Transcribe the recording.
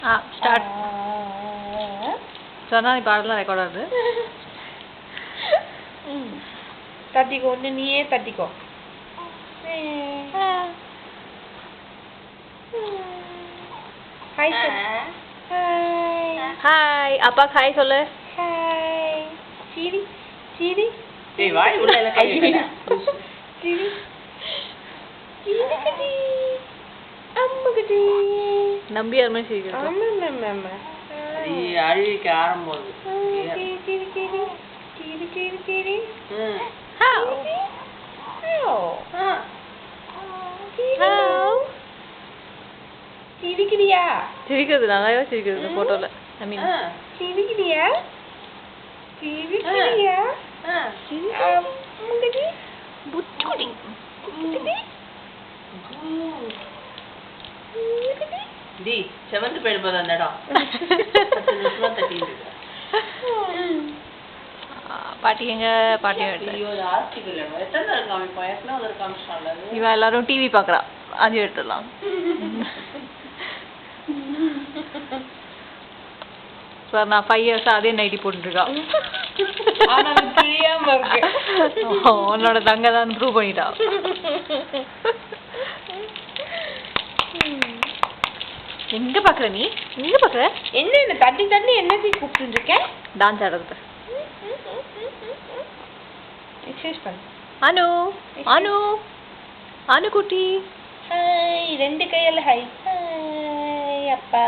Start சொன்னா நீ பாடலாம் ரெக்கார்ட் ஆகுது. தட்டிக்கோ, ஒன்று நீயே தட்டிக்கோ. ஹாய் ஹாய் ஹாய் அப்பா ஹாய் சொல்லு. ஹாய் சீரி சீரி ஏய் வாய் உள்ள எல்லாம் கை வைக்கடா. சீரி சீரி குட்டி அம்மா குட்டி நம்பியார் மாதிரி சிரிக்கிறது. ஆமா அது அழுவிக்க ஆரம்பம். சீரி சீரி சீரி சீரி சீரி சீரி ஹாவ் ஹாவ் ஹாவ் சிரிக்கிறியா? சிரிக்கிறது நல்லாவே சிரிக்கிறது இந்த போட்டோல. ஐ மீன் சிரிக்கிறியா? சிரிக்கிறியா? முங்கடி புச்சுடி முங்கடி டி செவந்து போயிடு போது அந்த இடம். 10 நிமிஷமா தட்டிட்டு இருக்கு. பாட்டி எங்க பாட்டி ஐயோ அது ஆர்டிகல் வேணும். எத்தனை இருக்கு காமிப்போம். எத்தனை ஒரு காமிச்சால இவ எல்லாரும் டிவி பாக்குறா. அது எடுத்துடலாம். சார் நான் 5 years அதே நைட்டி போட்டுருக்கா. ஆனா அது கிழியாம இருக்கு. உன்னோட தங்க தான் ப்ரூவ் பண்ணிட்டா. எங்க பாக்குற நீ? எங்க பாக்குற? என்ன தட்டி தட்டி என்னது கூப்பிட்டு இருக்க? டான்ஸ் ஆடுறது. எக்ஸர்சைஸ் பண்ணு. அனு அனு அனு குட்டி ஹாய் ரெண்டு கையால ஹாய் ஹாய் அப்பா